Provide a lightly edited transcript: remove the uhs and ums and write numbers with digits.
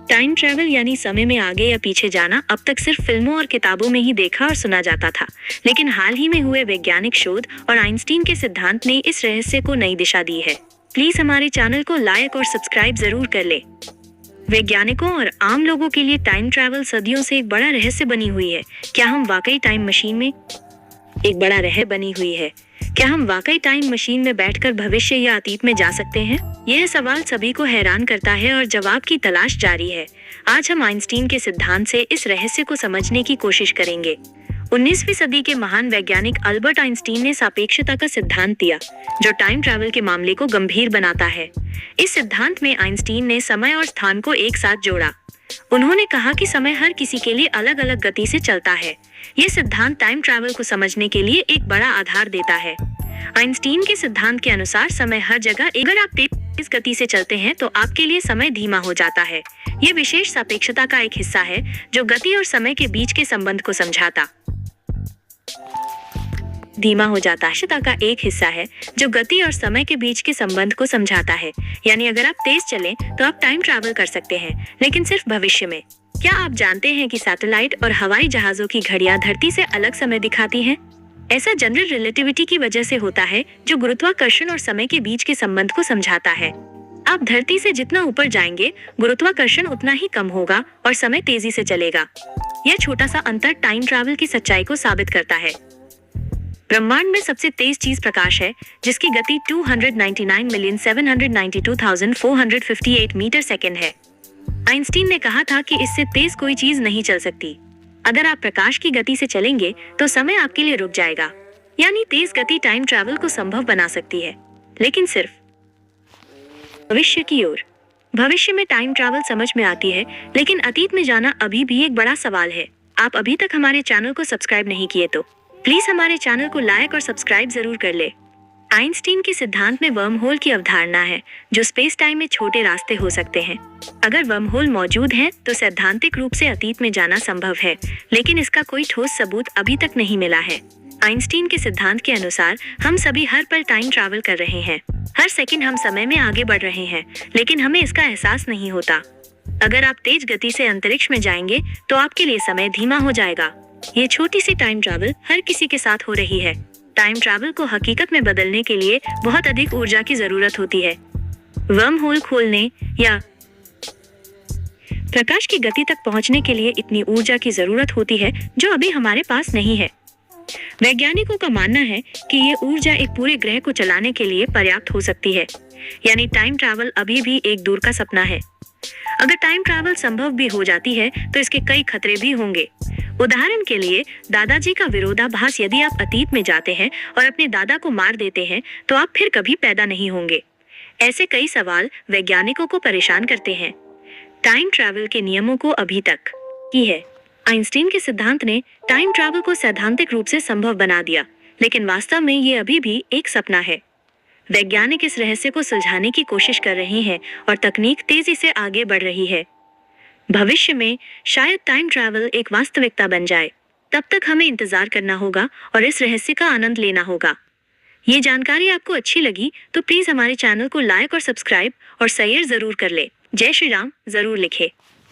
Time travel यानी समय में आगे या पीछे जाना अब तक सिर्फ फिल्मों और किताबों में ही देखा और सुना जाता था, लेकिन हाल ही में हुए वैज्ञानिक शोध और आइंस्टीन के सिद्धांत ने इस रहस्य को नई दिशा दी है। प्लीज हमारे चैनल को लाइक और सब्सक्राइब जरूर कर ले। वैज्ञानिकों और आम लोगों के लिए टाइम ट्रैवल सदियों से एक बड़ा रहस्य बनी हुई है। क्या हम वाकई टाइम मशीन में बैठकर भविष्य या अतीत में जा सकते हैं? यह सवाल सभी को हैरान करता है और जवाब की तलाश जारी है। आज हम आइंस्टीन के सिद्धांत से इस रहस्य को समझने की कोशिश करेंगे। 19वीं सदी के महान वैज्ञानिक अल्बर्ट आइंस्टीन ने सापेक्षता का सिद्धांत दिया, जो टाइम ट्रैवल के मामले को गंभीर बनाता है। इस सिद्धांत में आइंस्टीन ने समय और स्थान को एक साथ जोड़ा। उन्होंने कहा कि समय हर किसी के लिए अलग अलग गति से चलता है। यह सिद्धांत टाइम ट्रैवल को समझने के लिए एक बड़ा आधार देता है। आइंस्टीन के सिद्धांत के अनुसार समय हर जगह, अगर आप तेज गति से चलते हैं तो आपके लिए समय धीमा हो जाता है। यह विशेष सापेक्षता का एक हिस्सा है जो गति और समय के बीच के संबंध को समझाता है। यानी अगर आप तेज चलें तो आप टाइम ट्रैवल कर सकते हैं, लेकिन सिर्फ भविष्य में। क्या आप जानते हैं कि सैटेलाइट और हवाई जहाजों की घड़ियां धरती से अलग समय दिखाती हैं? ऐसा जनरल रिलेटिविटी की वजह से होता है, जो गुरुत्वाकर्षण और समय के बीच के संबंध को समझाता है। आप धरती से जितना ऊपर जाएंगे, गुरुत्वाकर्षण उतना ही कम होगा और समय तेजी से चलेगा। यह छोटा सा अंतर टाइम ट्रैवल की सच्चाई को साबित करता है। ब्रह्मांड में सबसे तेज चीज प्रकाश है, जिसकी गति 299,792,458 मीटर सेकेंड है। आइंस्टीन ने कहा था कि इससे तेज कोई चीज नहीं चल सकती। अगर आप प्रकाश की गति से चलेंगे तो समय आपके लिए रुक जाएगा। यानी तेज गति टाइम ट्रैवल को संभव बना सकती है, लेकिन सिर्फ भविष्य की ओर। भविष्य में टाइम ट्रैवल समझ में आती है, लेकिन अतीत में जाना अभी भी एक बड़ा सवाल है। आप अभी तक हमारे चैनल को सब्सक्राइब नहीं किए तो प्लीज हमारे चैनल को लाइक और सब्सक्राइब जरूर कर ले। आइंस्टीन के सिद्धांत में वर्म होल की अवधारणा है, जो स्पेस टाइम में छोटे रास्ते हो सकते हैं। अगर वर्म होल मौजूद हैं, तो सैद्धांतिक रूप से अतीत में जाना संभव है, लेकिन इसका कोई ठोस सबूत अभी तक नहीं मिला है। आइंस्टीन के सिद्धांत के अनुसार हम सभी हर पल टाइम ट्रैवल कर रहे हैं। हर सेकंड हम समय में आगे बढ़ रहे हैं, लेकिन हमें इसका एहसास नहीं होता। अगर आप तेज गति से अंतरिक्ष में जाएंगे तो आपके लिए समय धीमा हो जाएगा। ये छोटी सी टाइम ट्रैवल हर किसी के साथ हो रही है। टाइम ट्रैवल को हकीकत में बदलने के लिए बहुत अधिक ऊर्जा की जरूरत होती है। वर्म होल खोलने या प्रकाश की गति तक पहुंचने के लिए इतनी ऊर्जा की जरूरत होती है, जो अभी हमारे पास नहीं है। वैज्ञानिकों का मानना है कि ये ऊर्जा एक पूरे ग्रह को चलाने के लिए पर्याप्त हो सकती है। यानी टाइम ट्रैवल अभी भी एक दूर का सपना है। अगर टाइम ट्रैवल संभव भी हो जाती है तो इसके कई खतरे भी होंगे। उदाहरण के लिए, दादाजी का विरोधाभास। यदि आप अतीत में जाते हैं और अपने दादा को मार देते हैं तो आप फिर कभी पैदा नहीं होंगे। ऐसे कई सवाल वैज्ञानिकों को परेशान करते हैं। टाइम ट्रैवल के नियमों को अभी तक की है। आइंस्टीन के सिद्धांत ने टाइम ट्रैवल को सैद्धांतिक रूप से संभव बना दिया, लेकिन वास्तव में ये अभी भी एक सपना है। वैज्ञानिक इस रहस्य को सुलझाने की कोशिश कर रहे हैं और तकनीक तेजी से आगे बढ़ रही है। भविष्य में शायद टाइम ट्रैवल एक वास्तविकता बन जाए। तब तक हमें इंतजार करना होगा और इस रहस्य का आनंद लेना होगा। ये जानकारी आपको अच्छी लगी तो प्लीज हमारे चैनल को लाइक और सब्सक्राइब और शेयर जरूर कर ले। जय श्री राम जरूर लिखे।